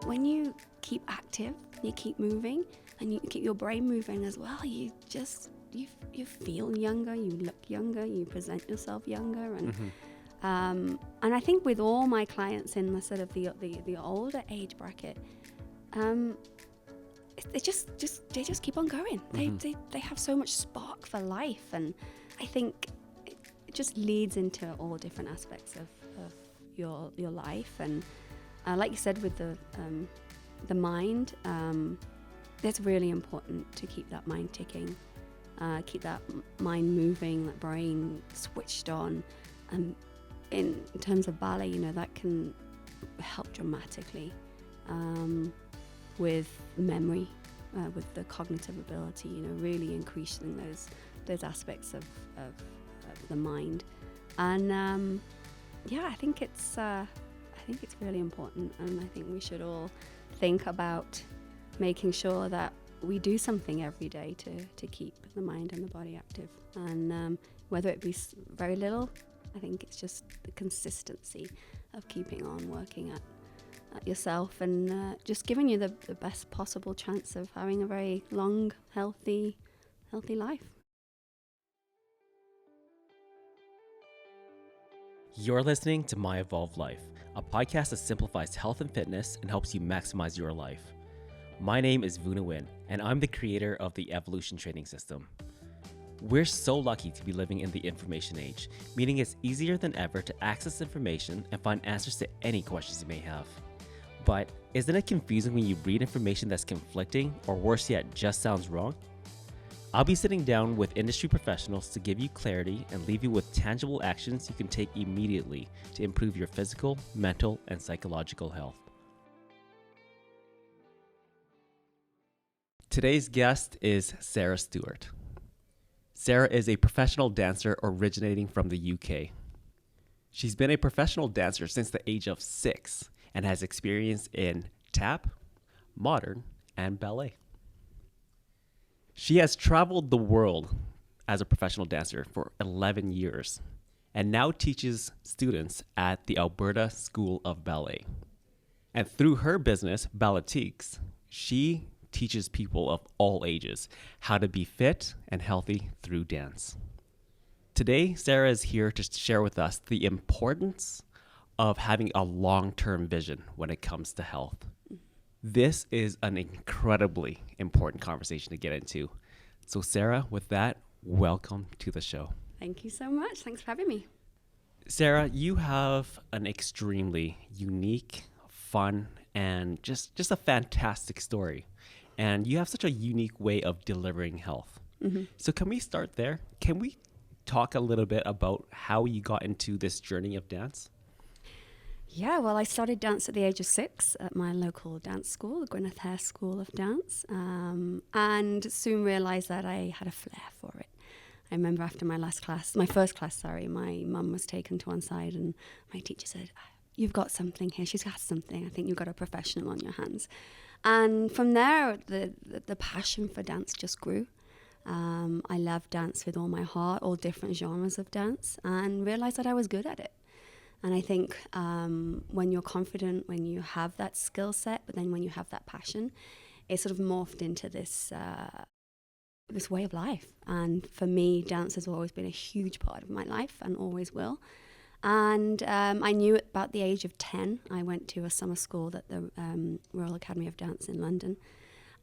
when you keep active, you keep moving, and you keep your brain moving as well, you feel younger, you look younger, you present yourself younger, and I think with all my clients in the sort of the older age bracket, they just keep on going. They have so much spark for life, and I think it just leads into all different aspects of your life. And like you said, with the mind, it's really important to keep that mind ticking, keep that mind moving, that brain switched on. And in terms of ballet, that can help dramatically with memory, with the cognitive ability, really increasing those aspects of the mind. And I think it's really important, and I think we should all think about making sure that we do something every day to keep the mind and the body active. And whether it be very little, I think it's just the consistency of keeping on working at yourself, and just giving you the best possible chance of having a very long, healthy life. You're listening to My Evolved Life, a podcast that simplifies health and fitness and helps you maximize your life. My name is Vuna Nguyen, and I'm the creator of the Evolution Training System. We're so lucky to be living in the information age, meaning it's easier than ever to access information and find answers to any questions you may have. But isn't it confusing when you read information that's conflicting, or worse yet, just sounds wrong? I'll be sitting down with industry professionals to give you clarity and leave you with tangible actions you can take immediately to improve your physical, mental, and psychological health. Today's guest is Sarah Stewart. Sarah is a professional dancer originating from the UK. She's been a professional dancer since the age of 6 and has experience in tap, modern, and ballet. She has traveled the world as a professional dancer for 11 years and now teaches students at the Alberta School of Ballet. And through her business, Balletiques, she teaches people of all ages how to be fit and healthy through dance. Today, Sarah is here to share with us the importance of having a long-term vision when it comes to health. This is an incredibly important conversation to get into. So Sarah, with that, welcome to the show. Thank you so much. Thanks for having me. Sarah, you have an extremely unique, fun, and just a fantastic story. And you have such a unique way of delivering health. So can we start there? Can we talk a little bit about how you got into this journey of dance? Yeah, well, I started dance at the age of 6 at my local dance school, the Gwyneth Hare School of Dance, and soon realised that I had a flair for it. I remember after my first class, my mum was taken to one side, and my teacher said, "You've got something here. She's got something. I think you've got a professional on your hands." And from there, the passion for dance just grew. I loved dance with all my heart, all different genres of dance, and realised that I was good at it. And I think when you're confident, when you have that skill set, but then when you have that passion, it sort of morphed into this way of life. And for me, dance has always been a huge part of my life and always will. And I knew at about the age of 10, I went to a summer school at the Royal Academy of Dance in London.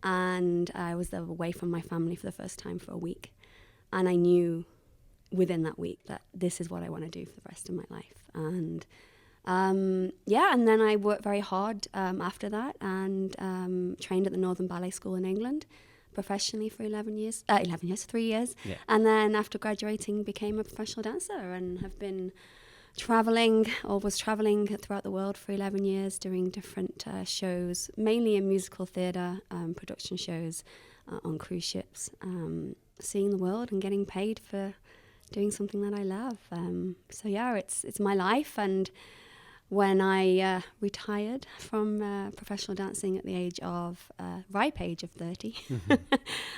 And I was there away from my family for the first time for a week. And I knew within that week that this is what I want to do for the rest of my life. And and then I worked very hard after that, and trained at the Northern Ballet School in England professionally for 3 years. Yeah. And then after graduating, became a professional dancer and have been was traveling throughout the world for 11 years, doing different shows, mainly in musical theatre, production shows on cruise ships, seeing the world and getting paid for doing something that I love. It's my life. And when I retired from professional dancing at the ripe age of 30,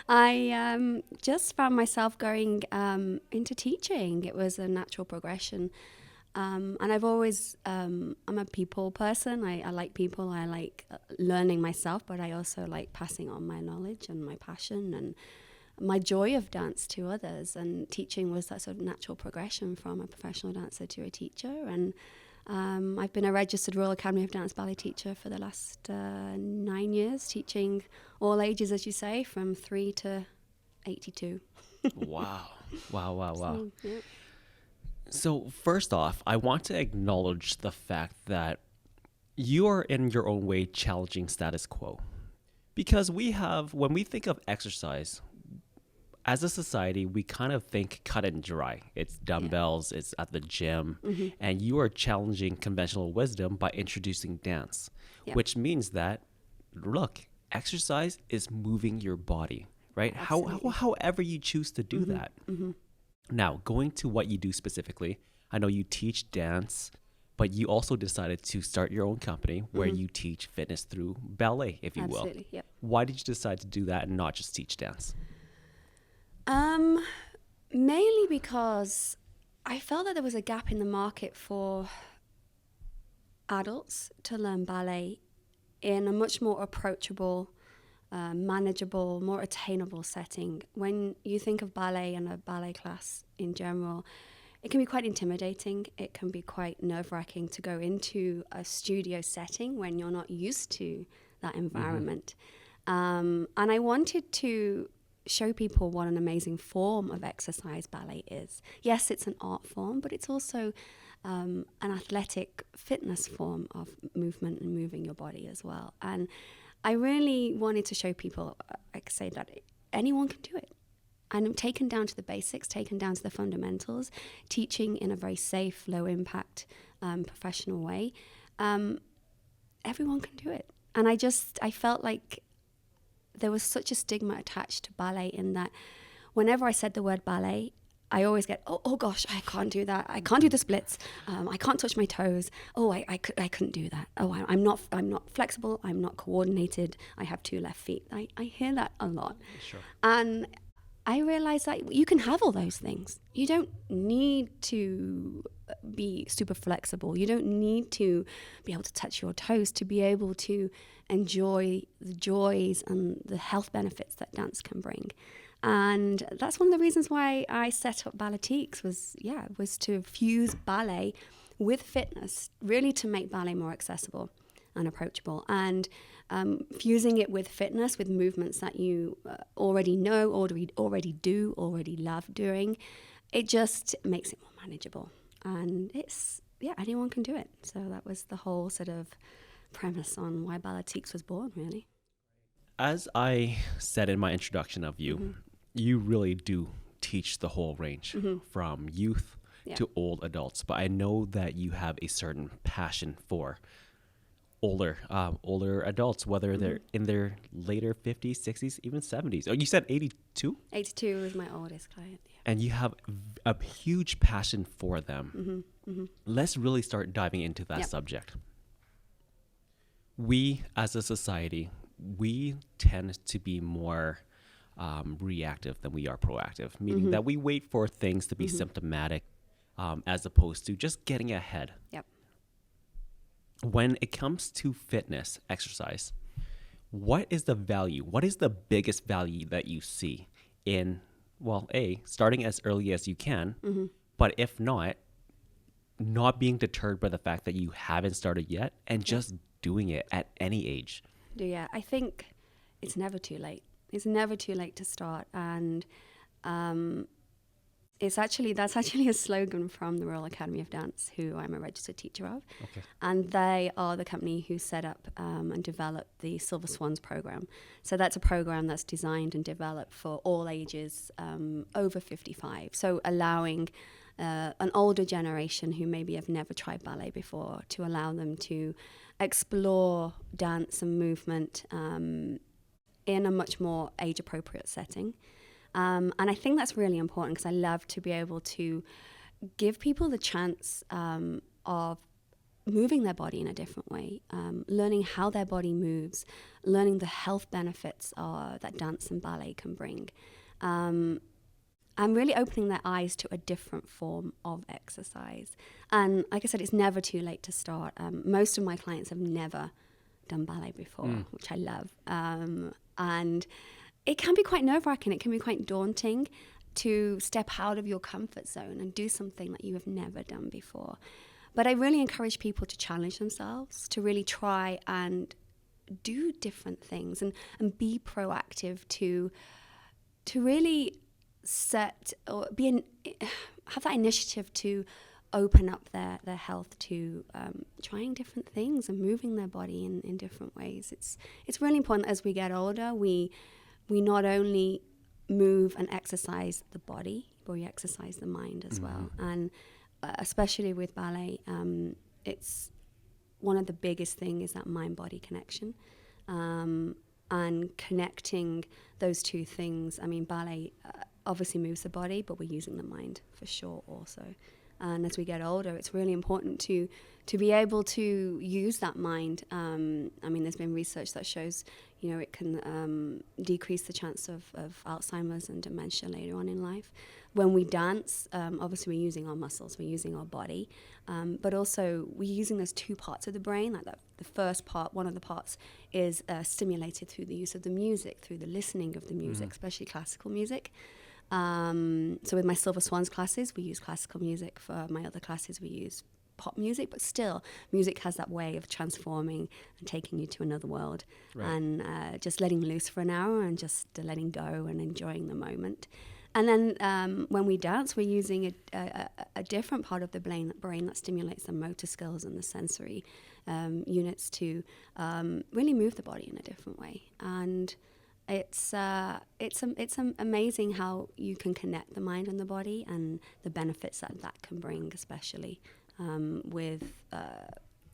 I just found myself going into teaching. It was a natural progression. And I've always, I'm a people person. I like people. I like learning myself, but I also like passing on my knowledge and my passion and my joy of dance to others. And teaching was that sort of natural progression from a professional dancer to a teacher. And I've been a registered Royal Academy of Dance ballet teacher for the last 9 years, teaching all ages, as you say, from 3 to 82. Wow. Wow. So, yeah. So first off, I want to acknowledge the fact that you are in your own way challenging status quo. Because when we think of exercise, as a society, we kind of think cut and dry. It's dumbbells, it's at the gym, and you are challenging conventional wisdom by introducing dance, which means that, look, exercise is moving your body, right? However you choose to do that. Now, going to what you do specifically, I know you teach dance, but you also decided to start your own company where you teach fitness through ballet, if you will. Absolutely, yep. Why did you decide to do that and not just teach dance? Mainly because I felt that there was a gap in the market for adults to learn ballet in a much more approachable, manageable, more attainable setting. When you think of ballet and a ballet class in general, it can be quite intimidating. It can be quite nerve-wracking to go into a studio setting when you're not used to that environment. And I wanted to show people what an amazing form of exercise ballet is. Yes, it's an art form, but it's also an athletic fitness form of movement and moving your body as well. And I really wanted to show people, I say that anyone can do it. And taken down to the basics, taken down to the fundamentals, teaching in a very safe, low impact, professional way. Everyone can do it. And I felt like there was such a stigma attached to ballet in that whenever I said the word ballet, I always get, oh gosh, I can't do that. I can't do the splits. I can't touch my toes. Oh, I couldn't do that. Oh, I'm not flexible. I'm not coordinated. I have 2 left feet. I hear that a lot. Sure. And I realized that you can have all those things. You don't need to be super flexible. You don't need to be able to touch your toes to be able to enjoy the joys and the health benefits that dance can bring. And that's one of the reasons why I set up Balletiques was to fuse ballet with fitness, really to make ballet more accessible and approachable. And fusing it with fitness, with movements that you already know, already do, already love doing, it just makes it more manageable. And anyone can do it. So that was the whole sort of premise on why Balletiques was born, really. As I said in my introduction of you, you really do teach the whole range from youth to old adults. But I know that you have a certain passion for older adults, whether they're in their later 50s, 60s, even 70s. Oh, you said 82? 82 was my oldest client. Yeah. And you have a huge passion for them. Let's really start diving into that subject. We, as a society, we tend to be more reactive than we are proactive, meaning that we wait for things to be symptomatic as opposed to just getting ahead. Yep. When it comes to fitness, exercise, what is the value? What is the biggest value that you see in, starting as early as you can, but if not being deterred by the fact that you haven't started yet and just doing it at any age? Yeah, I think it's never too late. It's never too late to start. And that's actually a slogan from the Royal Academy of Dance, who I'm a registered teacher of. Okay. And they are the company who set up and developed the Silver Swans program. So that's a program that's designed and developed for all ages over 55. So allowing an older generation who maybe have never tried ballet before to allow them to explore dance and movement in a much more age-appropriate setting. And I think that's really important because I love to be able to give people the chance of moving their body in a different way, learning how their body moves, learning the health benefits that dance and ballet can bring. And and really opening their eyes to a different form of exercise. And like I said, it's never too late to start. Most of my clients have never done ballet before, which I love. And it can be quite nerve-wracking. It can be quite daunting to step out of your comfort zone and do something that you have never done before. But I really encourage people to challenge themselves, to really try and do different things and be proactive to really set or have that initiative to open up their health to trying different things and moving their body in different ways. It's really important as we get older, we not only move and exercise the body, but we exercise the mind as well. And especially with ballet, it's one of the biggest things is that mind-body connection. And connecting those two things. I mean, ballet obviously moves the body, but we're using the mind for sure also. And as we get older, it's really important to be able to use that mind. I mean, there's been research that shows, it can decrease the chance of Alzheimer's and dementia later on in life. When we dance, obviously we're using our muscles, we're using our body, but also we're using those two parts of the brain. Like the first part, one of the parts is stimulated through the use of the music, through the listening of the music, especially classical music. So with my Silver Swans classes, we use classical music. For my other classes, we use pop music, but still music has that way of transforming and taking you to another world. Right. And just letting loose for an hour and just letting go and enjoying the moment. And then when we dance, we're using a different part of the brain that stimulates the motor skills and the sensory units to really move the body in a different way. And it's amazing how you can connect the mind and the body and the benefits that can bring, especially with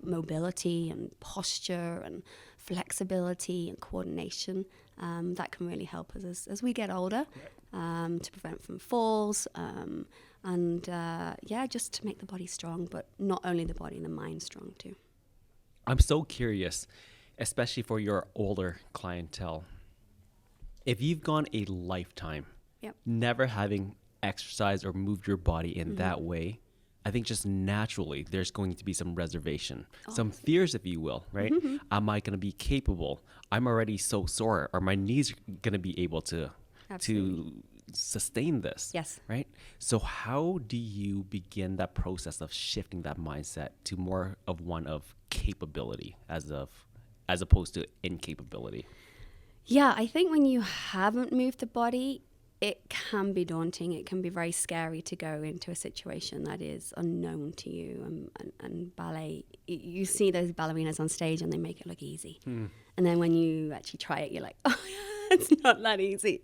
mobility and posture and flexibility and coordination. That can really help us as we get older, to prevent from falls and just to make the body strong, but not only the body, the mind strong too. I'm so curious, especially for your older clientele. If you've gone a lifetime never having exercised or moved your body in that way, I think just naturally there's going to be some reservation, some fears, if you will, right? Am I going to be capable? I'm already so sore. Are my knees going to be able to sustain this? Yes. Right? So how do you begin that process of shifting that mindset to more of one of capability as opposed to incapability? Yeah, I think when you haven't moved the body, it can be daunting. It can be very scary to go into a situation that is unknown to you. And ballet, you see those ballerinas on stage and they make it look easy. And then when you actually try it, you're like, oh, it's not that easy.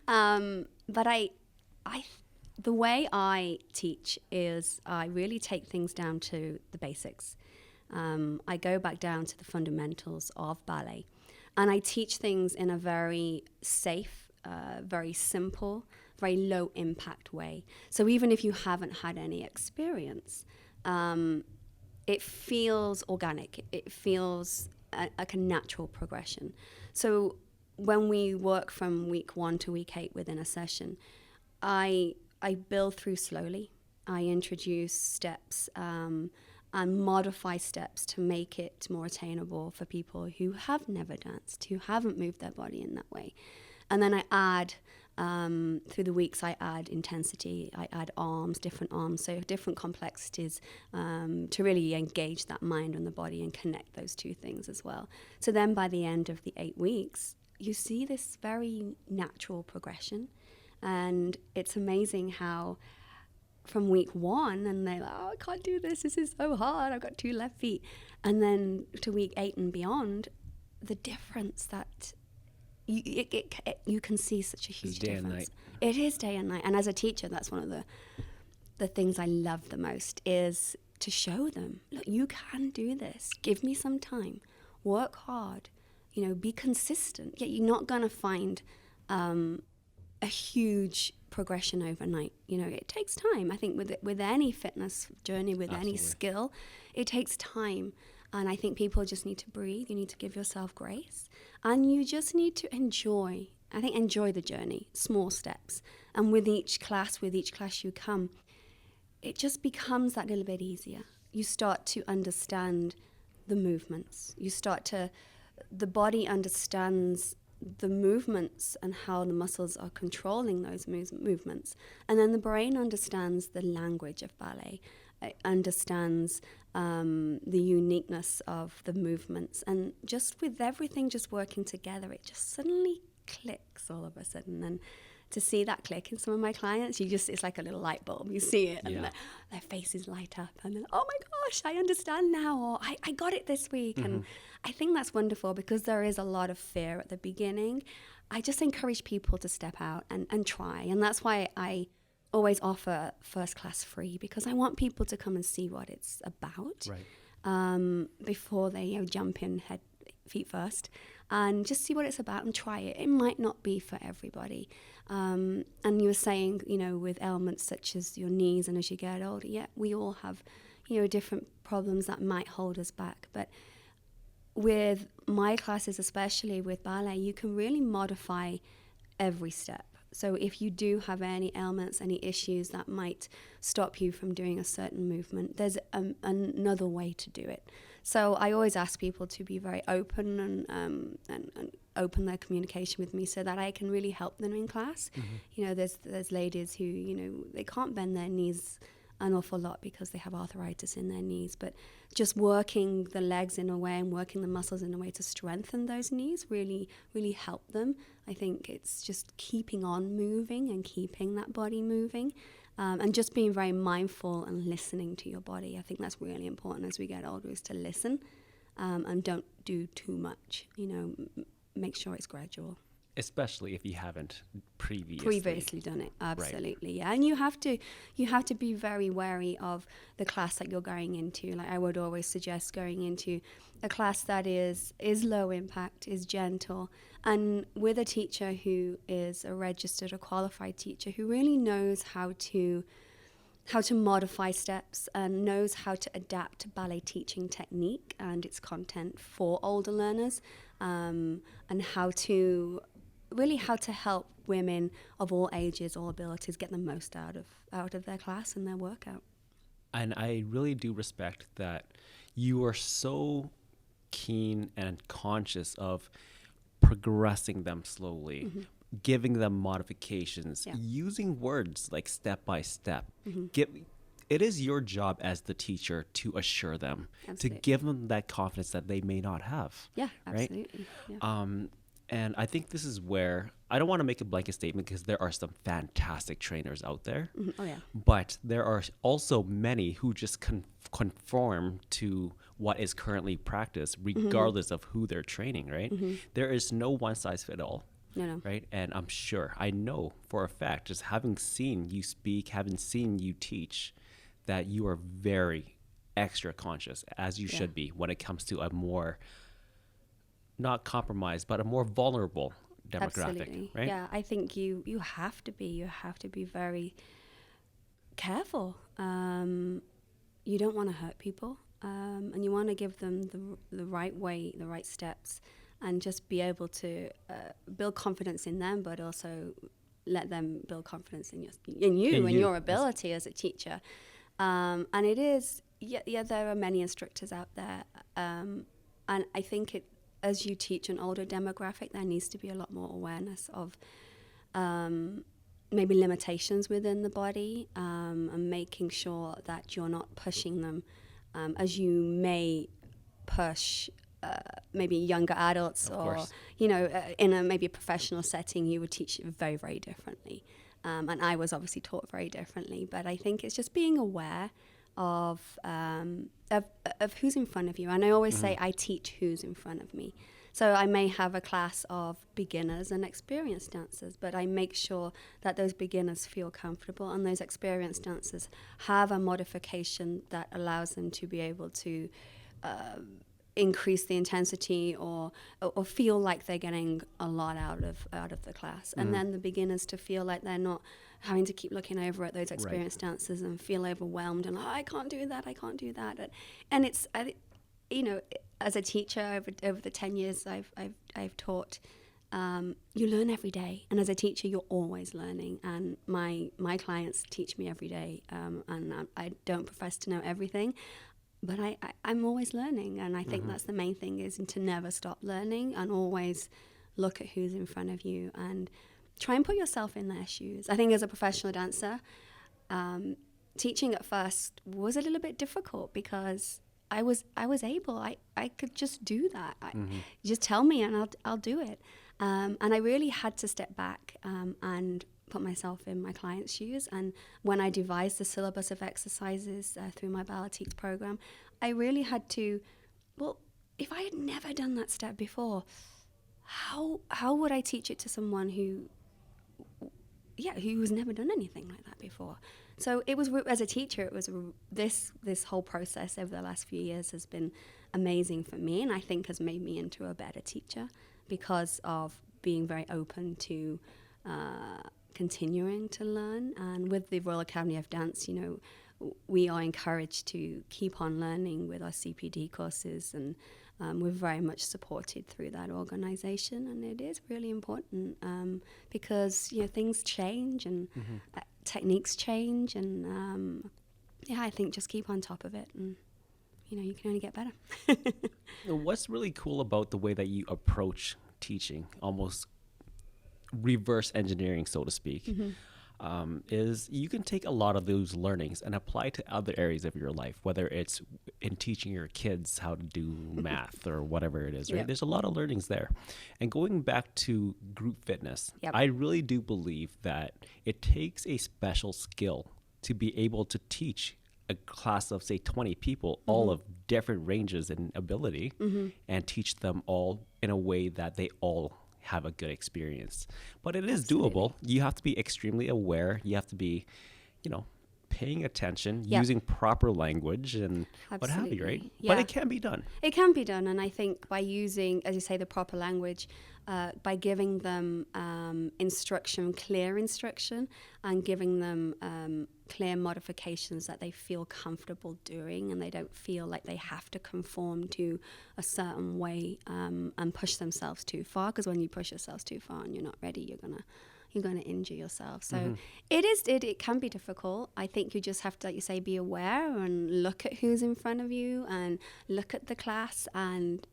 But the way I teach is I really take things down to the basics. I go back down to the fundamentals of ballet. And I teach things in a very safe, very simple, very low impact way. So even if you haven't had any experience, it feels organic. It feels like a natural progression. So when we work from week 1 to week 8 within a session, I build through slowly. I introduce steps and modify steps to make it more attainable for people who have never danced, who haven't moved their body in that way. And then I add, through the weeks, I add intensity, I add arms, different arms, so different complexities to really engage that mind and the body and connect those two things as well. So then by the end of the 8 weeks, you see this very natural progression. And it's amazing how from week 1, and they're like, oh, I can't do this is so hard, I've got 2 left feet. And then to week 8 and beyond, the difference that you can see such a huge difference. It is day and night. And as a teacher, that's one of the things I love the most is to show them, look, you can do this. Give me some time. Work hard. Be consistent. Yeah, you're not going to find a huge progression overnight. It takes time. I think with any fitness journey, with Absolutely. Any skill, it takes time. And I think people just need to breathe. You need to give yourself grace. And you just need to enjoy I think enjoy the journey, small steps. And with each class you come, it just becomes that little bit easier. You start to understand the movements. The body understands the movements and how the muscles are controlling those movements. And then the brain understands the language of ballet. It understands the uniqueness of the movements. And just with everything just working together, it just suddenly clicks all of a sudden. And to see that click in some of my clients, it's like a little light bulb. You see it, and their faces light up, and then, oh my gosh, I understand now, or I got it this week. And I think that's wonderful, because there is a lot of fear at the beginning. I just encourage people to step out and try, and that's why I always offer first class free, because I want people to come and see what it's about, before they jump in feet first, and just see what it's about and try it. It might not be for everybody. And you were saying, with ailments such as your knees, and as you get older, we all have, different problems that might hold us back. But with my classes, especially with ballet, you can really modify every step. So if you do have any ailments, any issues that might stop you from doing a certain movement, there's another way to do it. So I always ask people to be very open and open their communication with me, so that I can really help them in class. There's ladies who, they can't bend their knees an awful lot because they have arthritis in their knees, but just working the legs in a way and working the muscles in a way to strengthen those knees really, really help them. I think it's just keeping on moving and keeping that body moving, and just being very mindful and listening to your body. I think that's really important as we get older, is to listen, and don't do too much. Make sure it's gradual. Especially if you haven't previously done it. Absolutely. Right. Yeah. And you have to be very wary of the class that you're going into. Like, I would always suggest going into a class that is low impact, is gentle, and with a teacher who is a registered or qualified teacher who really knows how to modify steps and knows how to adapt ballet teaching technique and its content for older learners, and how to help women of all ages, all abilities, get the most out of their class and their workout. And I really do respect that you are so keen and conscious of progressing them slowly, giving them modifications, using words like step by step. It is your job as the teacher to assure them, to give them that confidence that they may not have. Yeah, absolutely. Right? Yeah. And I think this is where, I don't want to make a blanket statement, because there are some fantastic trainers out there. Oh, yeah. But there are also many who just conform to what is currently practiced, regardless of who they're training, right? There is no one size fit all. No. Right? And I know for a fact, just having seen you speak, having seen you teach, that you are very extra conscious, as you should be, when it comes to a more, not compromised, but a more vulnerable demographic. Absolutely. Right? Yeah, I think you have to be very careful. You don't want to hurt people, and you want to give them the right way, the right steps, and just be able to build confidence in them, but also let them build confidence in you and your ability as a teacher. And it is, there are many instructors out there, and I think as you teach an older demographic, there needs to be a lot more awareness of maybe limitations within the body, and making sure that you're not pushing them as you may push maybe younger adults, or in a maybe a professional setting, you would teach very, very differently. And I was obviously taught very differently, but I think it's just being aware of who's in front of you. And I always say I teach who's in front of me. So I may have a class of beginners and experienced dancers, but I make sure that those beginners feel comfortable and those experienced dancers have a modification that allows them to be able to increase the intensity or feel like they're getting a lot out of the class. And then the beginners to feel like they're not having to keep looking over at those experienced dancers and feel overwhelmed and I can't do that. And it's as a teacher over the 10 years I've taught, you learn every day. And as a teacher, you're always learning. And my clients teach me every day. And I don't profess to know everything, but I'm always learning. And I think that's the main thing, is to never stop learning and always look at who's in front of you and try and put yourself in their shoes. I think as a professional dancer, teaching at first was a little bit difficult because I was able. I could just do that. Just tell me and I'll do it. And I really had to step back and put myself in my client's shoes. And when I devised the syllabus of exercises through my ballet program, I really had to, well, if I had never done that step before, how would I teach it to someone who's never done anything like that before? So it was, as a teacher, it was this whole process over the last few years has been amazing for me, and I think has made me into a better teacher because of being very open to continuing to learn. And with the Royal Academy of Dance, we are encouraged to keep on learning with our CPD courses, and we're very much supported through that organization. And it is really important because things change and techniques change, and I think just keep on top of it, and you can only get better. What's really cool about the way that you approach teaching, almost reverse engineering, so to speak, is you can take a lot of those learnings and apply to other areas of your life, whether it's in teaching your kids how to do math or whatever it is, right? Yep. There's a lot of learnings there. And going back to group fitness, I really do believe that it takes a special skill to be able to teach a class of, say, 20 people, all of different ranges and ability, and teach them all in a way that they all have a good experience. But it is doable. You have to be extremely aware. You have to be, paying attention, using proper language and what have you, right? Yeah. But it can be done. It can be done. And I think by using, as you say, the proper language, by giving them clear instruction, and giving them clear modifications that they feel comfortable doing, and they don't feel like they have to conform to a certain way and push themselves too far. Because when you push yourselves too far and you're not ready, you're gonna injure yourself. So it can be difficult. I think you just have to, like you say, be aware and look at who's in front of you and look at the class and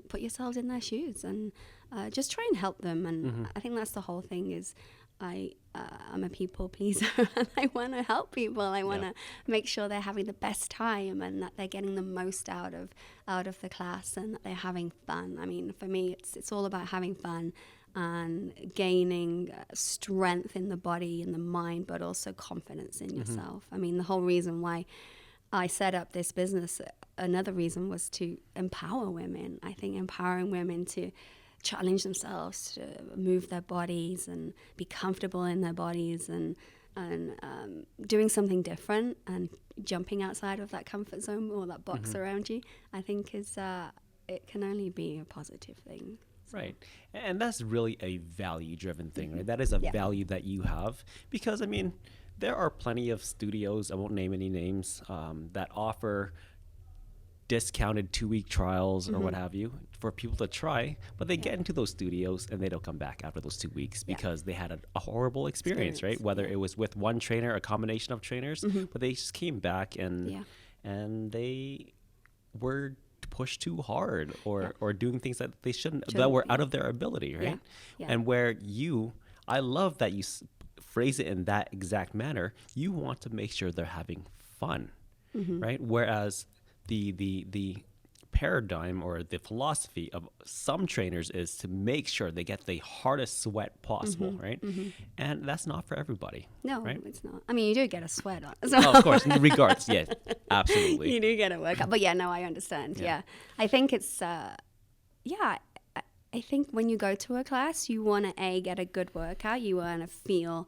put yourselves in their shoes and just try and help them. And I think that's the whole thing, is I'm a people pleaser and I want to help people. I want to make sure they're having the best time and that they're getting the most out of the class and that they're having fun. I mean, for me, it's all about having fun and gaining strength in the body and the mind, but also confidence in yourself. I mean, the whole reason why I set up this business, another reason was to empower women. I think empowering women to challenge themselves, to move their bodies and be comfortable in their bodies, and doing something different and jumping outside of that comfort zone or that box around you, I think it can only be a positive thing. Right. And that's really a value-driven thing, right? That is a value that you have. Because, I mean, there are plenty of studios, I won't name any names, that offer discounted 2-week trials or what have you for people to try, but they get into those studios and they don't come back after those 2 weeks because they had a horrible experience, right? Whether it was with one trainer, a combination of trainers, but they just came back and they were pushed too hard or doing things that they shouldn't, that were out of their ability, right? And where I love that you phrase it in that exact manner. You want to make sure they're having fun, right? Whereas the paradigm or the philosophy of some trainers is to make sure they get the hardest sweat possible, right? And that's not for everybody. No, right? It's not. I mean, you do get a sweat on. So. Oh, of course, in regards, yeah, absolutely. You do get a workout, but I understand. Yeah, I think it's I think when you go to a class, you want to get a good workout. You want to feel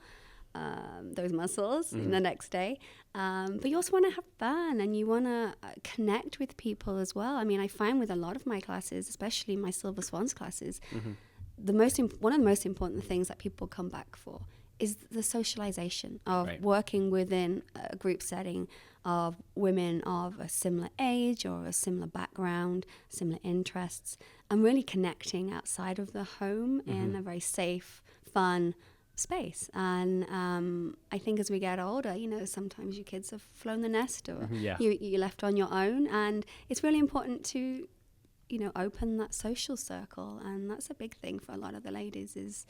those muscles in the next day. But you also want to have fun and you want to connect with people as well. I mean, I find with a lot of my classes, especially my Silver Swans classes, one of the most important things that people come back for is the socialization of Right. working within a group setting of women of a similar age or a similar background, similar interests, and really connecting outside of the home in a very safe, fun space. And I think as we get older, sometimes your kids have flown the nest or Yeah. you're left on your own. And it's really important to, open that social circle. And that's a big thing for a lot of the ladies is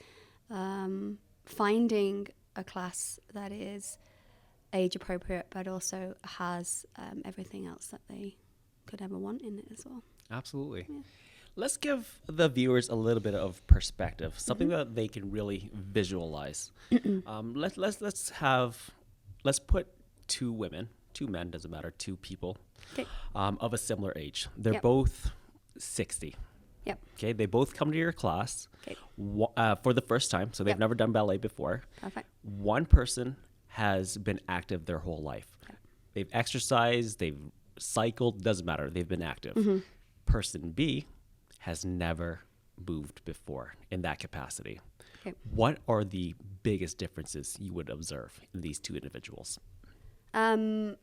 finding a class that is age appropriate, but also has everything else that they could ever want in it as well. Absolutely. Yeah. Let's give the viewers a little bit of perspective, something that they can really visualize. Let's put two women, two men, doesn't matter, two people Okay. of a similar age. They're Yep. both 60. Yep. Okay, they both come to your class Okay. for the first time, so they've Yep. never done ballet before. Perfect. One person has been active their whole life. Yep. They've exercised, they've cycled, doesn't matter, they've been active. Mm-hmm. Person B has never moved before in that capacity. Okay. What are the biggest differences you would observe in these two individuals?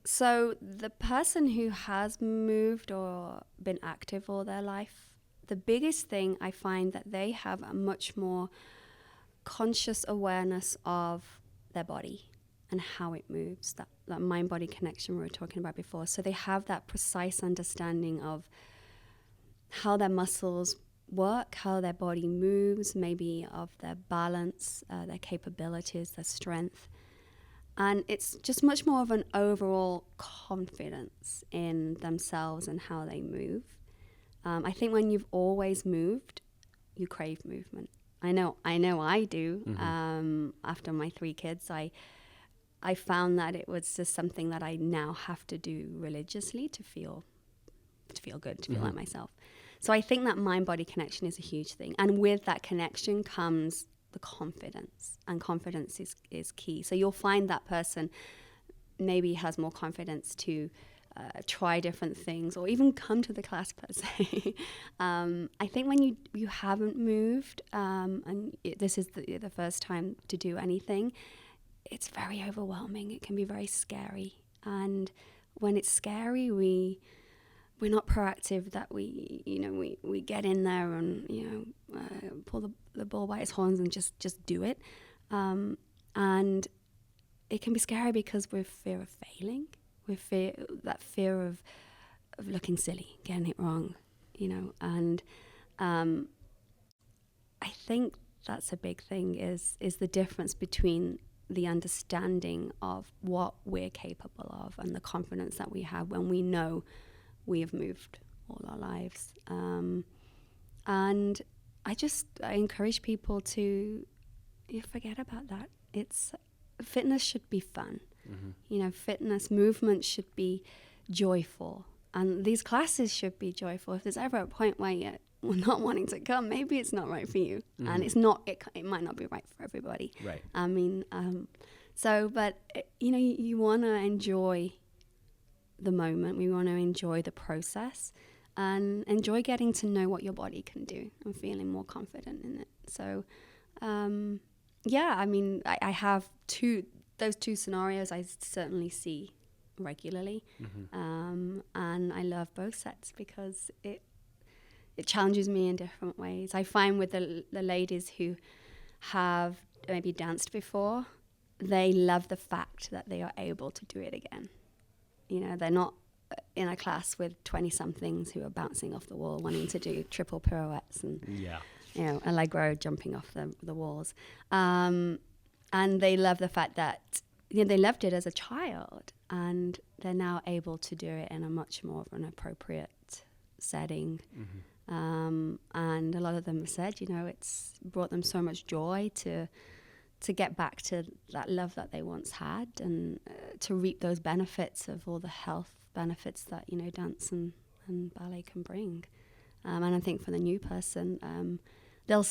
So the person who has moved or been active all their life, the biggest thing I find that they have a much more conscious awareness of their body and how it moves, that mind-body connection we were talking about before. So they have that precise understanding of how their muscles work, how their body moves, maybe of their balance, their capabilities, their strength. And it's just much more of an overall confidence in themselves and how they move. I think when you've always moved, you crave movement. I know I do. Mm-hmm. After my 3 kids, I found that it was just something that I now have to do religiously to feel good, to feel like myself. So I think that mind-body connection is a huge thing. And with that connection comes the confidence, and confidence is key. So you'll find that person maybe has more confidence to try different things or even come to the class per se. I think when you haven't moved and this is the first time to do anything, it's very overwhelming. It can be very scary. And when it's scary, we're not proactive, that we get in there and pull the bull by its horns and just do it, and it can be scary because we're fear of failing, that fear of looking silly, getting it wrong, and I think that's a big thing is the difference between the understanding of what we're capable of and the confidence that we have when we know we have moved all our lives. And I encourage people to forget about that. Fitness should be fun. Mm-hmm. Fitness, movement should be joyful. And these classes should be joyful. If there's ever a point where you're not wanting to come, maybe it's not right for you. Mm-hmm. And it might not be right for everybody. Right. I mean, you want to enjoy the moment. We want to enjoy the process and enjoy getting to know what your body can do and feeling more confident in it. So, I have those two scenarios I certainly see regularly. Mm-hmm. And I love both sets because it challenges me in different ways. I find with the ladies who have maybe danced before, they love the fact that they are able to do it again. They're not in a class with 20-somethings who are bouncing off the wall, wanting to do triple pirouettes and allegro jumping off the walls. And they love the fact that they loved it as a child, and they're now able to do it in a much more of an appropriate setting. Mm-hmm. And a lot of them have said, it's brought them so much joy to get back to that love that they once had, and to reap those benefits of all the health benefits that dance and ballet can bring. And I think for the new person, they'll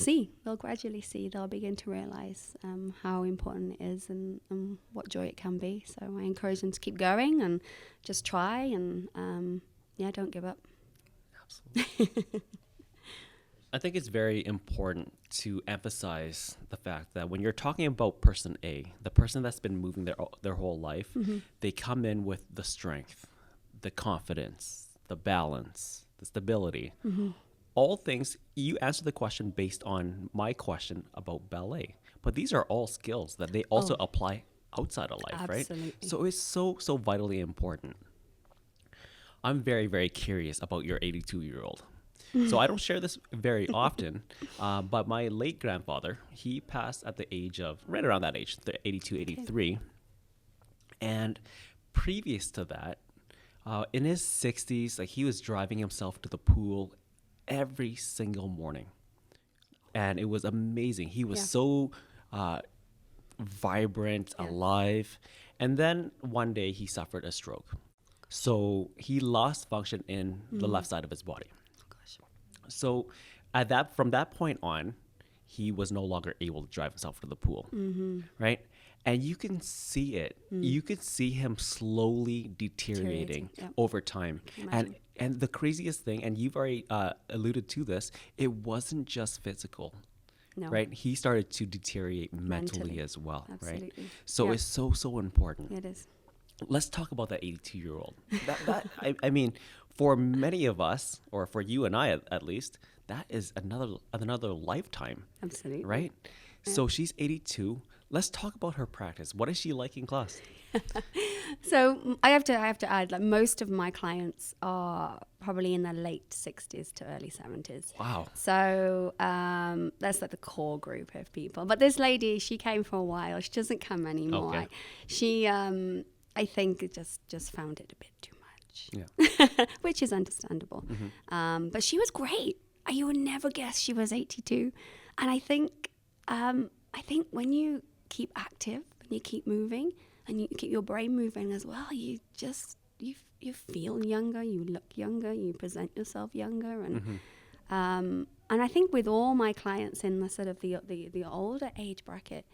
gradually see, they'll begin to realize how important it is and what joy it can be. So I encourage them to keep going and just try and don't give up. Absolutely. I think it's very important to emphasize the fact that when you're talking about person A, the person that's been moving their whole life, they come in with the strength, the confidence, the balance, the stability. All things, you answer the question based on my question about ballet. But these are all skills that they also apply outside of life, Absolutely. right? So it's so vitally important. I'm very, very curious about your 82-year-old. So I don't share this very often, but my late grandfather, he passed at the age of, right around that age, 82, 83. And previous to that, in his 60s, like he was driving himself to the pool every single morning. And it was amazing. He was so vibrant, alive. And then one day he suffered a stroke. So he lost function in the left side of his body. So from that point on, he was no longer able to drive himself to the pool, right? And you can see it. You could see him slowly deteriorating over time. And the craziest thing, and you've already alluded to this, it wasn't just physical, right? He started to deteriorate mentally as well, right? So it's so important. It is. Let's talk about that 82-year-old. I mean, for many of us, or for you and I at least, that is another lifetime. Absolutely. Right? Yeah. So she's 82. Let's talk about her practice. What is she like in class? So I have to add, like, most of my clients are probably in their late 60s to early 70s. Wow. So that's like the core group of people. But this lady, she came for a while. She doesn't come anymore. Okay. She, I think, just found it a bit too much. Yeah. Which is understandable. But she was great. You would never guess she was 82. And I think when you keep active and you keep moving and you keep your brain moving as well, you feel younger, you look younger, you present yourself younger, and I think with all my clients in the sort of the older age bracket,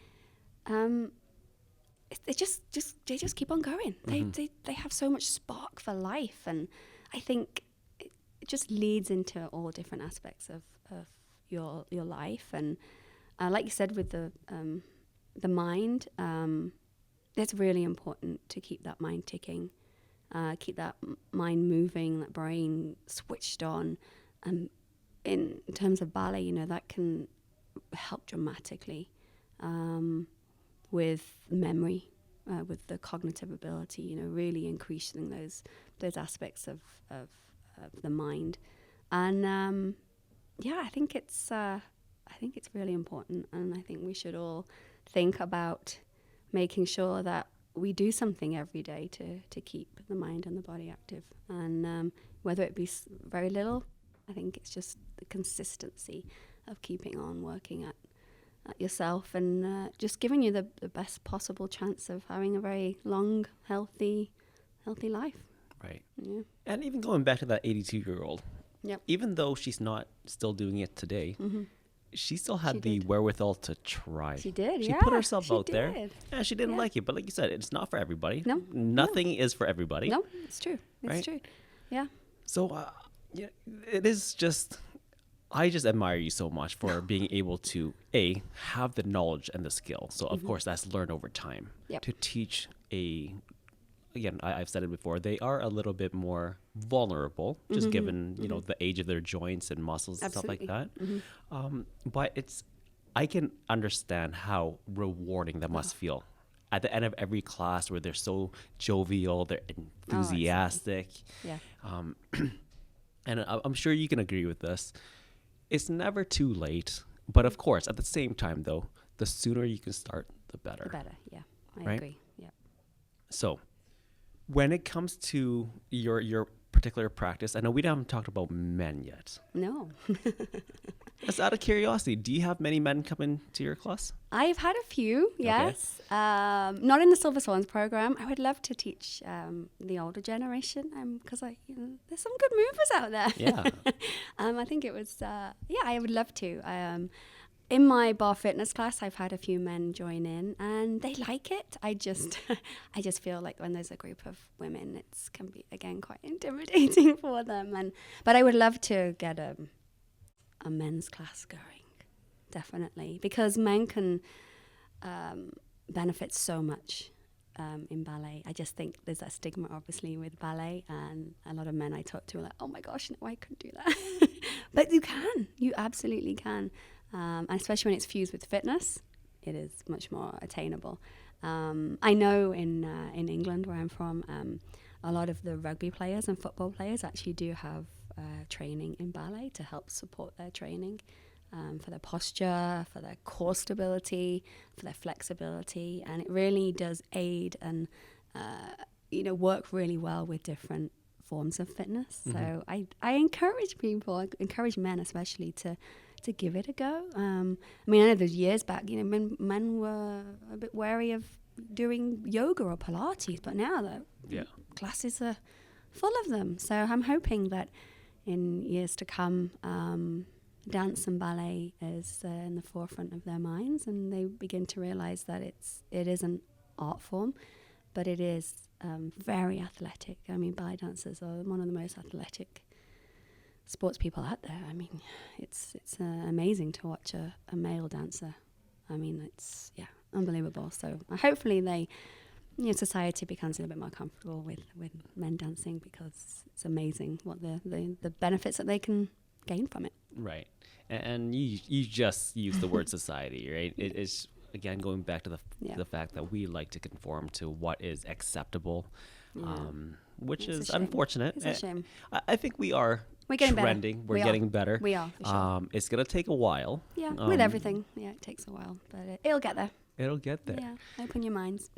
they just keep on going. They have so much spark for life, and I think it just leads into all different aspects of your life. And like you said, with the mind, it's really important to keep that mind ticking, keep that mind moving, that brain switched on. And in terms of ballet, that can help dramatically with memory, with the cognitive ability, really increasing those aspects of the mind. And I think it's really important, and I think we should all think about making sure that we do something every day to keep the mind and the body active. And whether it be very little, I think it's just the consistency of keeping on working at yourself, and just giving you the best possible chance of having a very long, healthy life. Right. Yeah. And even going back to that 82-year-old, Yep. even though she's not still doing it today, she still had She the did. wherewithal to try. She did, She yeah. put herself she out did. there. Yeah, she didn't Yeah. like it, but like you said, it's not for everybody. No. Nothing is for everybody. No, it's true. It's Right? true. Yeah. So, it is just, I just admire you so much for being able to, have the knowledge and the skill. So, of course, that's learned over time. Yep. To teach again, I've said it before, they are a little bit more vulnerable, just given, the age of their joints and muscles and stuff like that. But I can understand how rewarding that must feel. At the end of every class where they're so jovial, they're enthusiastic. Yeah. And I'm sure you can agree with this. It's never too late. But of course, at the same time, though, the sooner you can start, the better. The better. Yeah. I Right? agree. Yeah. So when it comes to your particular practice, I know we haven't talked about men yet. No. Just out of curiosity, do you have many men come into your class? I've had a few, yes. Not in the Silver Swans program. I would love to teach the older generation because there's some good movers out there. Yeah. I think it was, I would love to. In my bar fitness class, I've had a few men join in, and they like it. I just feel like when there's a group of women, it can be, again, quite intimidating for them. But I would love to get a men's class going, definitely, because men can benefit so much in ballet. I just think there's that stigma, obviously, with ballet, and a lot of men I talk to are like, oh my gosh, no, I couldn't do that. But you absolutely can, and especially when it's fused with fitness, it is much more attainable. I know in England, where I'm from, a lot of the rugby players and football players actually do have training in ballet to help support their training, for their posture, for their core stability, for their flexibility, and it really does aid and work really well with different forms of fitness. So I encourage people, I encourage men especially, to give it a go. I mean, I know there's years back, men were a bit wary of doing yoga or Pilates, but now the classes are full of them. So I'm hoping that in years to come, dance and ballet is in the forefront of their minds, and they begin to realize that it is an art form, but it is very athletic. I mean, ballet dancers are one of the most athletic sports people out there. I mean, it's amazing to watch a male dancer. I mean, it's unbelievable. So hopefully society becomes a little bit more comfortable with men dancing, because it's amazing what the benefits that they can gain from it. Right. And you just used the word society, right? It is, again, going back to the fact that we like to conform to what is acceptable, which is unfortunate. It's a shame. I think we're getting trending. Better. We're getting better. We are, for sure. It's going to take a while. Yeah, with everything. Yeah, it takes a while, but it'll get there. It'll get there. Yeah, open your minds.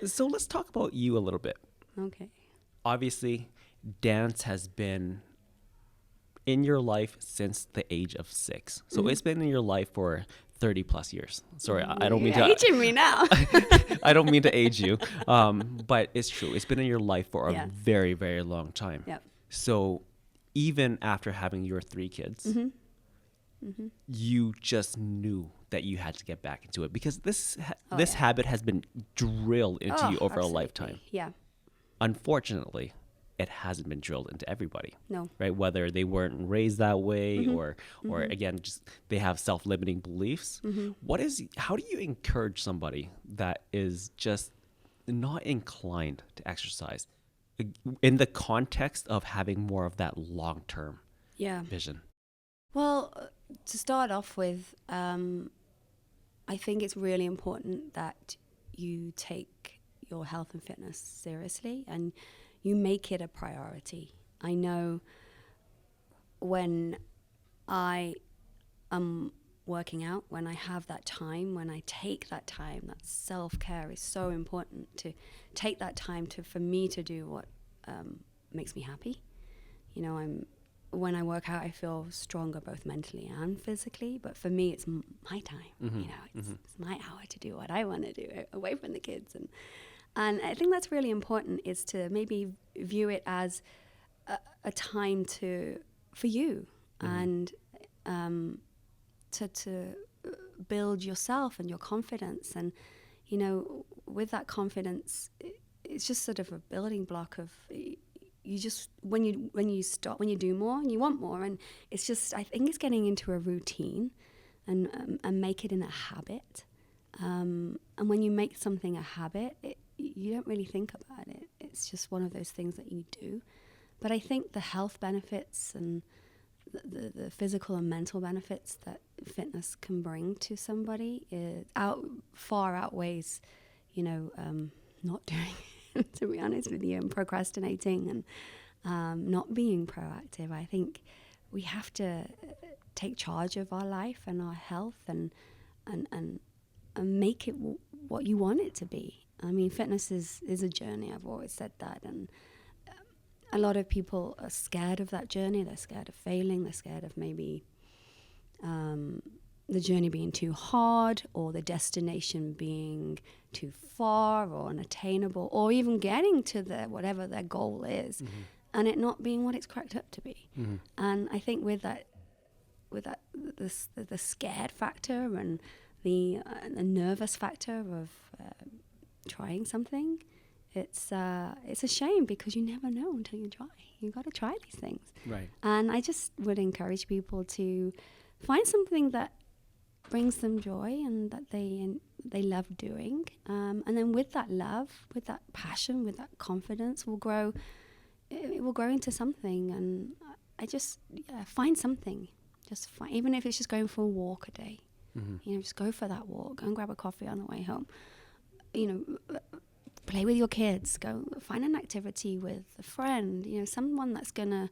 So let's talk about you a little bit. Okay. Obviously, dance has been in your life since the age of 6. So it's been in your life for 30 plus years. Sorry, I don't mean to... You're aging me now. I don't mean to age you, but it's true. It's been in your life for a very, very long time. Yep. So even after having your 3 kids, you just knew that you had to get back into it, because this habit has been drilled into you over absolutely. a lifetime. Yeah. Unfortunately, it hasn't been drilled into everybody. No. Right? Whether they weren't raised that way or again, just they have self-limiting beliefs. How do you encourage somebody that is just not inclined to exercise in the context of having more of that long-term vision? Well, to start off with, I think it's really important that you take your health and fitness seriously and you make it a priority. I know when I am working out, when I have that time, when I take that time, that self-care is so important, to take that time for me to do what makes me happy. When I work out, I feel stronger both mentally and physically, but for me, it's my time. It's my hour to do what I want to do away from the kids. And I think that's really important, is to maybe view it as a time for you and to build yourself and your confidence. And, with that confidence, it's just sort of a building block of... You just, when you stop, when you do more and you want more, and it's just, I think it's getting into a routine and make it in a habit. And when you make something a habit, you don't really think about it. It's just one of those things that you do. But I think the health benefits and the physical and mental benefits that fitness can bring to somebody far outweighs, not doing it. To be honest with you, and procrastinating and not being proactive. I think we have to take charge of our life and our health and make it what you want it to be. I mean, fitness is a journey. I've always said that, and a lot of people are scared of that journey. They're scared of failing. They're scared of maybe the journey being too hard, or the destination being too far or unattainable, or even getting to whatever their goal is, and it not being what it's cracked up to be. And I think with that, the scared factor and the nervous factor of trying something, it's a shame because you never know until you try. You got to try these things. Right. And I just would encourage people to find something that brings them joy and that they love doing. And then with that love, with that passion, with that confidence, it will grow into something. And I just find something. Just find, even if it's just going for a walk a day. Just go for that walk. Go and grab a coffee on the way home. Play with your kids. Go find an activity with a friend. Someone that's gonna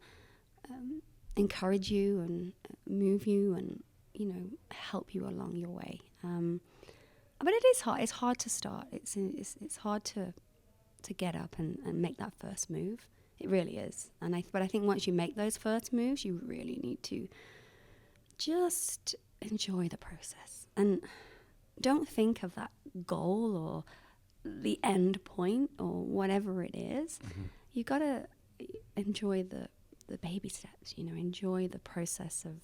encourage you and move you and help you along your way. But it is hard. It's hard to start. It's hard to get up and make that first move. It really is. But I think once you make those first moves, you really need to just enjoy the process and don't think of that goal or the end point or whatever it is. You got to enjoy the baby steps, enjoy the process of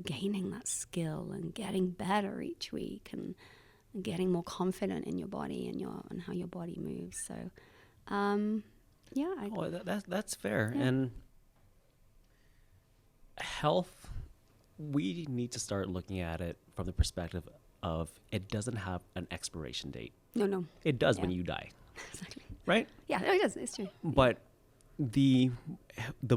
gaining that skill and getting better each week and getting more confident in your body and how your body moves. So, that's fair. Yeah. And health, we need to start looking at it from the perspective of it doesn't have an expiration date. No. It does when you die. Exactly. Right? Yeah, no, it does. It's true. But the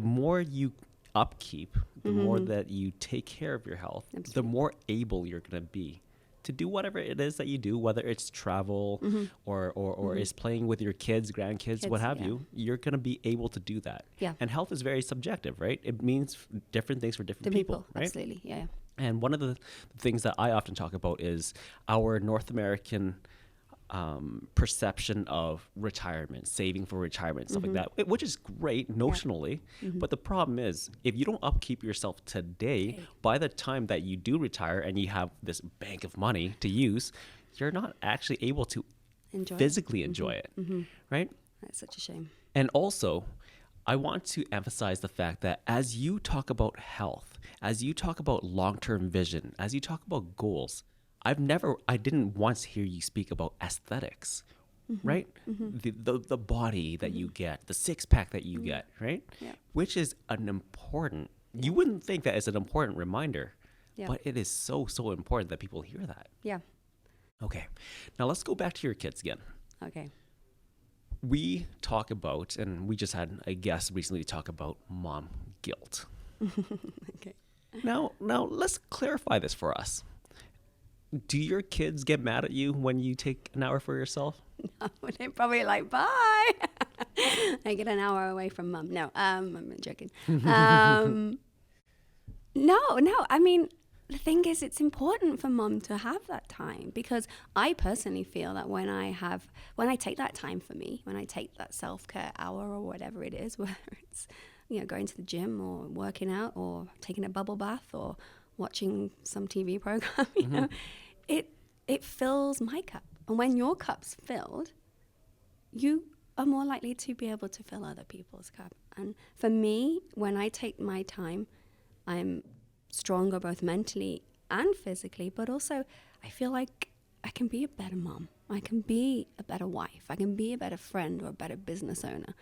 more you upkeep, the more that you take care of your health, the more able you're going to be to do whatever it is that you do, whether it's travel or is playing with your kids, grandkids, what have you. You're going to be able to do that. Yeah. And health is very subjective, right? It means different things for different people, right? Absolutely, yeah. And one of the things that I often talk about is our North American perception of retirement, saving for retirement, stuff like that, which is great notionally. But the problem is, if you don't upkeep yourself today, by the time that you do retire and you have this bank of money to use, you're not actually able to physically enjoy it, right? That's such a shame. And also, I want to emphasize the fact that as you talk about health, as you talk about long-term vision, as you talk about goals, I didn't once hear you speak about aesthetics, right? The body that you get, the six-pack that you get, right? Yeah. Which is you wouldn't think that it's an important reminder, but it is so, so important that people hear that. Yeah. Okay. Now let's go back to your kids again. Okay. We talk about, and we just had a guest recently talk about mom guilt. Okay. Now let's clarify this for us. Do your kids get mad at you when you take an hour for yourself? No, they're probably like, bye. I get an hour away from mum. No, I'm joking. No. I mean, the thing is, it's important for mum to have that time because I personally feel that when I take that time for me, when I take that self-care hour or whatever it is, whether it's, going to the gym or working out or taking a bubble bath or watching some TV program, it fills my cup. And when your cup's filled, you are more likely to be able to fill other people's cup. And for me, when I take my time, I'm stronger both mentally and physically, but also I feel like I can be a better mom. I can be a better wife. I can be a better friend or a better business owner.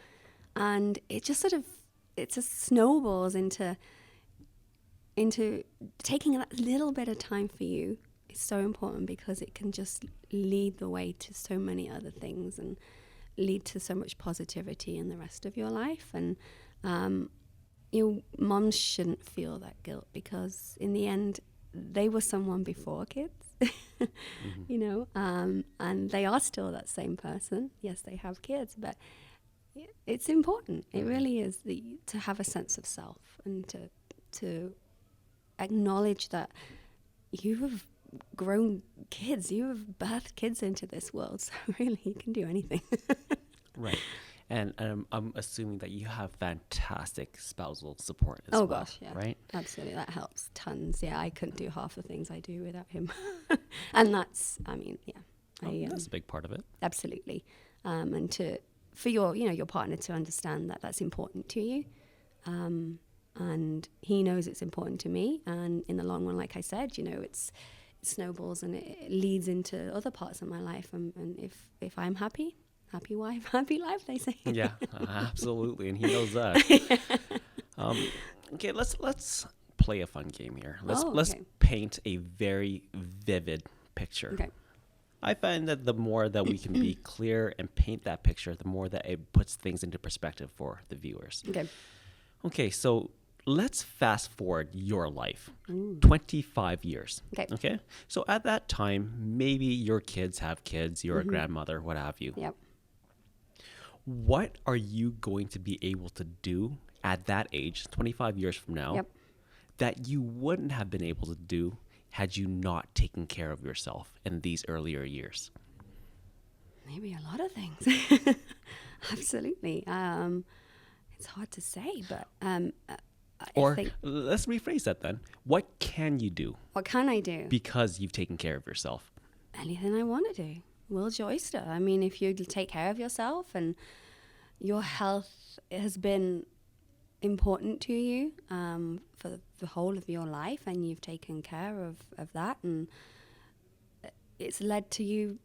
And it just snowballs into taking that little bit of time for you. Is so important because it can just lead the way to so many other things and lead to so much positivity in the rest of your life. And moms shouldn't feel that guilt because in the end they were someone before kids, and they are still that same person. Yes, they have kids, but it's important. It really is to have a sense of self and to acknowledge that you have grown kids, you have birthed kids into this world, so really you can do anything. Right. And I'm assuming that you have fantastic spousal support as well. Oh gosh, yeah. Right? Absolutely, that helps tons. Yeah, I couldn't do half the things I do without him. And that's, that's a big part of it. Absolutely. And for your partner to understand that that's important to you. And he knows it's important to me. And in the long run, like I said, snowballs and it leads into other parts of my life. And if I'm happy, happy wife, happy life, they say. Yeah, absolutely, and he knows that. Okay, let's play a fun game here. Let's paint a very vivid picture. Okay. I find that the more that we can be clear and paint that picture, the more that it puts things into perspective for the viewers. Okay. Okay, so let's fast forward your life, 25 years. Okay. So at that time, maybe your kids have kids, you're a grandmother, what have you. Yep. What are you going to be able to do at that age, 25 years from now, that you wouldn't have been able to do had you not taken care of yourself in these earlier years? Maybe a lot of things. Absolutely. It's hard to say, but or let's rephrase that then. What can you do? What can I do? Because you've taken care of yourself. Anything I want to do. Will's your oyster. I mean, if you take care of yourself and your health has been important to you for the whole of your life, and you've taken care of that, and it's led to you,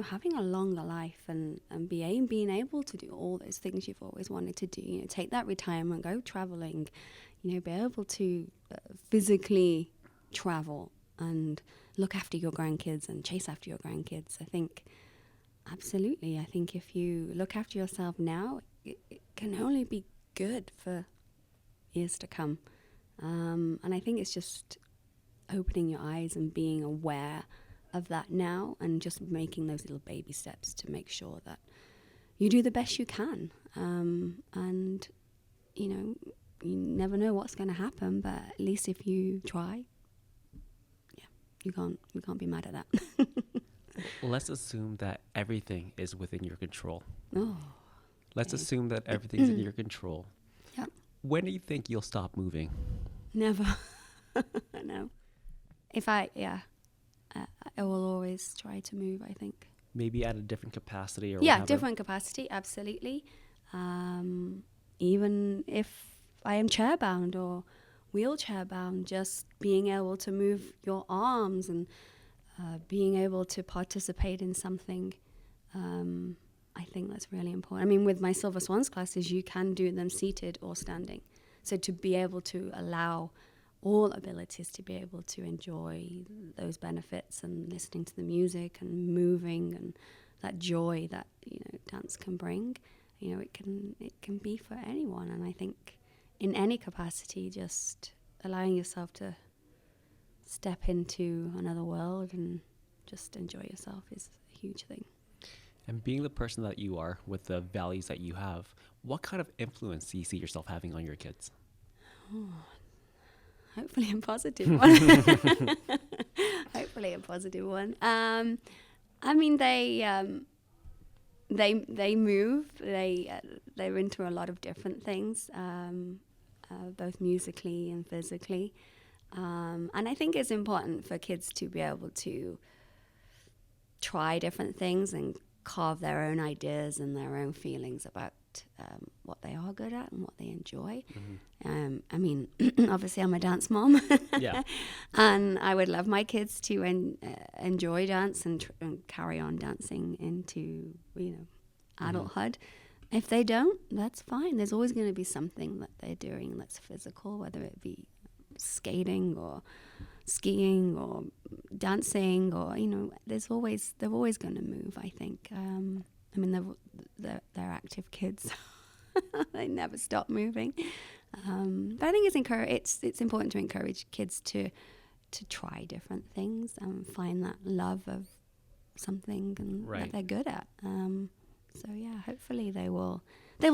having a longer life and being able to do all those things you've always wanted to do. Take that retirement, go traveling, be able to physically travel and look after your grandkids and chase after your grandkids. I think, absolutely. I think if you look after yourself now, it can only be good for years to come. And I think it's just opening your eyes and being aware of that now, and just making those little baby steps to make sure that you do the best you can. And, you never know what's going to happen, but at least if you try, you can't be mad at that. Let's assume that everything is within your control. Oh. Let's assume that everything's in your control. Yep. When do you think you'll stop moving? Never. No. I will always try to move, I think. Maybe at a different capacity or Yeah, whatever? different capacity, absolutely. Even if I am chair-bound or wheelchair-bound, just being able to move your arms and being able to participate in something, I think that's really important. I mean, with my Silver Swans classes, you can do them seated or standing. So to be able to allow all abilities to be able to enjoy those benefits and listening to the music and moving and that joy that dance can bring, it can be for anyone. And I think in any capacity, just allowing yourself to step into another world and just enjoy yourself is a huge thing. And being the person that you are with the values that you have, what kind of influence do you see yourself having on your kids? Hopefully a positive one. Hopefully a positive one. I mean, they move. They're into a lot of different things, both musically and physically. And I think it's important for kids to be able to try different things and carve their own ideas and their own feelings about what they are good at and what they enjoy. Mm-hmm. I mean, obviously I'm a dance mom. Yeah. And I would love my kids to enjoy dance and carry on dancing into, adulthood. Mm-hmm. If they don't, that's fine. There's always going to be something that they're doing that's physical, whether it be skating or skiing or dancing or, they're always going to move, I think. I mean, they're active kids. They never stop moving. But I think it's important to encourage kids to try different things and find that love of something and that they're good at. So yeah, hopefully they will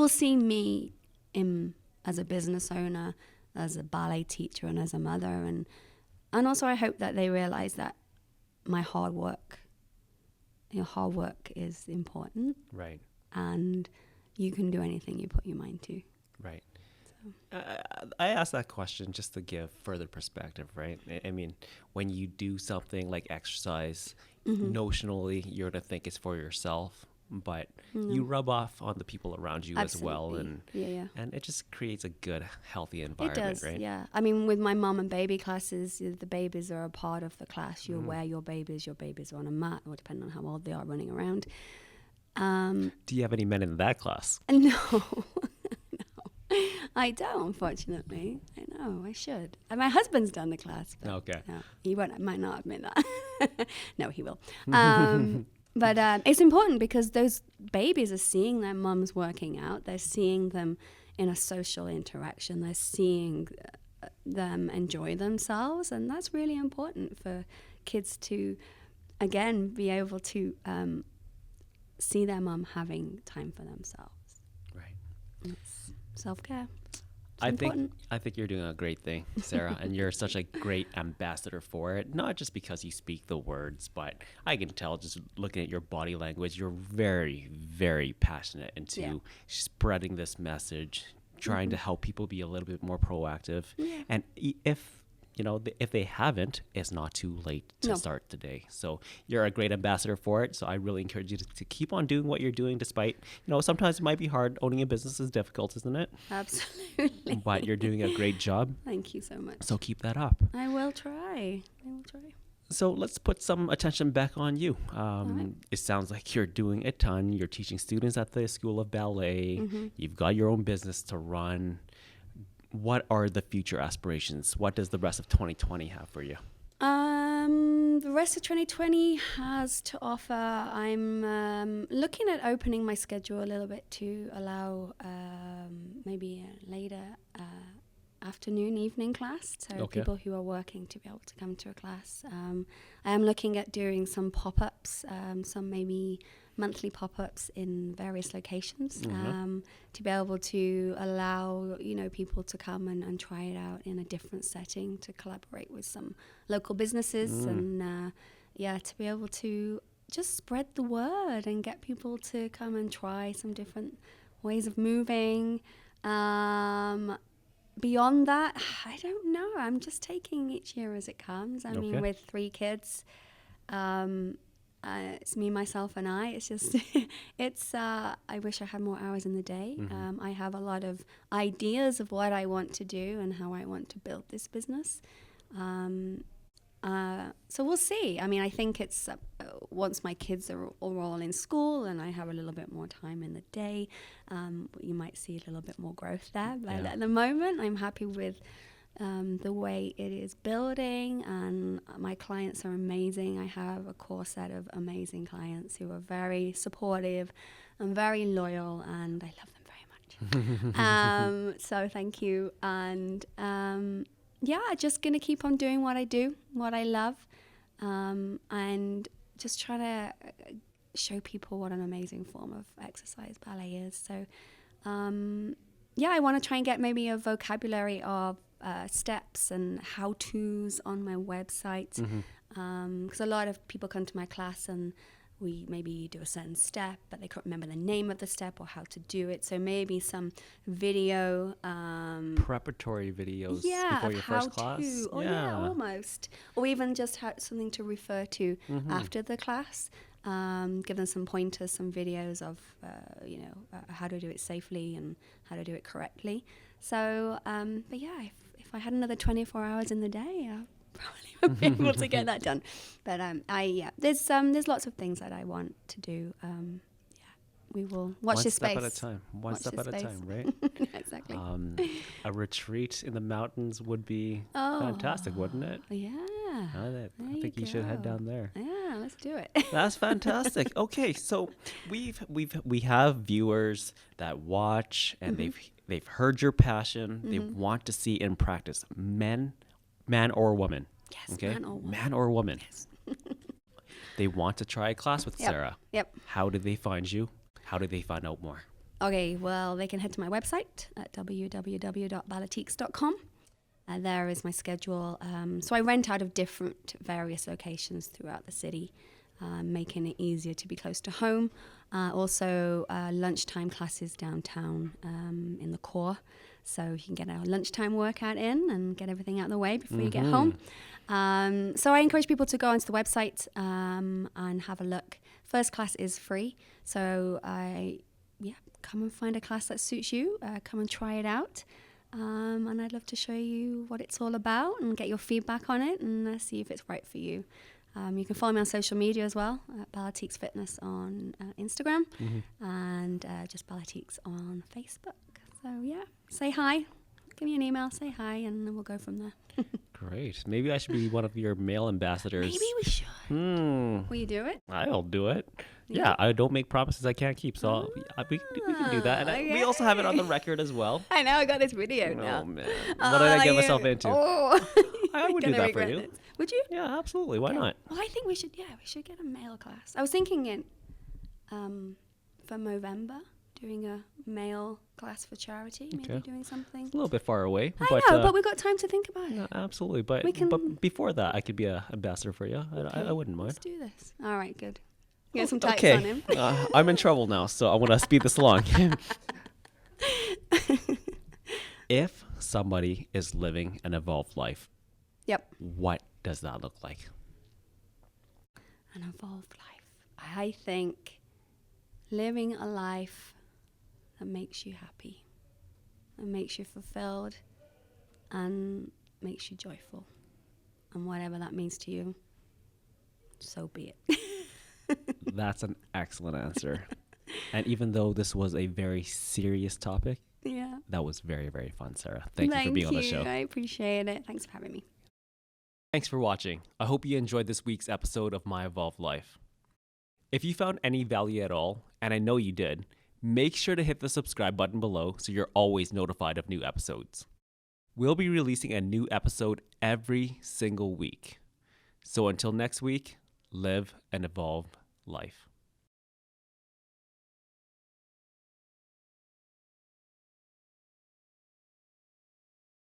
see me as a business owner, as a ballet teacher, and as a mother, and also I hope that they realize that my hard work is important. Right. And you can do anything you put your mind to. Right. So. I asked that question just to give further perspective, right? I mean, when you do something like exercise, mm-hmm. notionally, you're going to think it's for yourself. but you rub off on the people around you as well, and yeah. it just creates a good, healthy It environment, does, right? yeah. I mean, with my mum and baby classes, the babies are a part of the class. You wear your babies are on a mat, or depending on how old they are, running around. Do you have any men in that class? No, no, I don't, unfortunately. I know, I should. And my husband's done the class. But Okay. no, he might not admit that. No, he will. But it's important because those babies are seeing their mums working out. They're seeing them in a social interaction. They're seeing them enjoy themselves. And that's really important for kids to, again, be able to see their mum having time for themselves. Right. It's self-care. I think you're doing a great thing, Sarah, and you're such a great ambassador for it. Not just because you speak the words, but I can tell just looking at your body language, you're very, very passionate into spreading this message, trying to help people be a little bit more proactive. Yeah. And if they haven't, it's not too late to start today. So you're a great ambassador for it. So I really encourage you to keep on doing what you're doing, despite, sometimes it might be hard. Owning a business is difficult, isn't it? Absolutely. But you're doing a great job. Thank you so much. So keep that up. I will try. So let's put some attention back on you. Right. It sounds like you're doing a ton. You're teaching students at the School of Ballet. You've got your own business to run. What are the future aspirations? What does the rest of 2020 have for you? The rest of 2020 has to offer. I'm looking at opening my schedule a little bit to allow maybe a later afternoon, evening class. So people who are working to be able to come to a class. I am looking at doing some pop-ups, some maybe monthly pop-ups in various locations to be able to allow people to come and try it out in a different setting, to collaborate with some local businesses and to be able to just spread the word and get people to come and try some different ways of moving. Beyond that, I don't know. I'm just taking each year as it comes. I mean, with 3 kids, it's me, myself, and I. It's just, I wish I had more hours in the day. I have a lot of ideas of what I want to do and how I want to build this business. So we'll see. I mean, I think it's once my kids are all in school and I have a little bit more time in the day, you might see a little bit more growth there. But at the moment, I'm happy with the way it is building, and my clients are amazing. I have a core set of amazing clients who are very supportive and very loyal, and I love them very much. So thank you. And just going to keep on doing what I do, what I love, and just try to show people what an amazing form of exercise ballet is. So, I want to try and get maybe a vocabulary of steps and how-tos on my website, because a lot of people come to my class and we maybe do a certain step, but they can't remember the name of the step or how to do it. So maybe some video preparatory videos before your first class. Almost, or even just something to refer to after the class. Give them some pointers, some videos of how to do it safely and how to do it correctly. So if I had another 24 hours in the day, I probably would be able to get that done. But there's lots of things that I want to do. We will watch this space. One step at a time, right? Exactly. A retreat in the mountains would be fantastic, wouldn't it? Yeah. I think you should head down there. Yeah, let's do it. That's fantastic. Okay, so we have viewers that watch and they've heard your passion. They want to see in practice, man or woman. Yes, okay? man or woman. Man or woman. Yes. They want to try a class with Sarah. Yep. How do they find you? How do they find out more? Okay, well, they can head to my website at www.balletiques.com. There is my schedule. So I rent out of various locations throughout the city, making it easier to be close to home. Also, lunchtime classes downtown in the core. so you can get a lunchtime workout in and get everything out of the way before you get home. So I encourage people to go onto the website and have a look. First class is free, so come and find a class that suits you. Come and try it out. And I'd love to show you what it's all about and get your feedback on it and see if it's right for you. You can follow me on social media as well, at Balatiques Fitness on Instagram and just Balatiques on Facebook. So yeah, say hi. Give me an email, say hi, and then we'll go from there. Great. Maybe I should be one of your male ambassadors. Maybe we should. Will you do it? I'll do it. Yeah, I don't make promises I can't keep, so we can do that. And we also have it on the record as well. I know, I got this video now. Oh, man. What did I get myself into? Oh, I would do that for you. This. Would you? Yeah, absolutely. Why not? Well, I think we should get a male class. I was thinking in for November, doing a male class for charity, maybe doing something. It's a little bit far away. I know, but we've got time to think about it. Yeah, absolutely. But before that, I could be an ambassador for you. Okay, I wouldn't mind. Let's do this. All right, good. Get some tights on him. I'm in trouble now, so I want to speed this along. If somebody is living an evolved life, what does that look like? An evolved life. I think living a life that makes you happy, and makes you fulfilled, and makes you joyful. And whatever that means to you, so be it. That's an excellent answer. And even though this was a very serious topic, that was very, very fun, Sarah. Thank you for being on the show. I appreciate it. Thanks for having me. Thanks for watching. I hope you enjoyed this week's episode of My Evolved Life. If you found any value at all, and I know you did, make sure to hit the subscribe button below so you're always notified of new episodes. We'll be releasing a new episode every single week. So until next week, live an evolved life.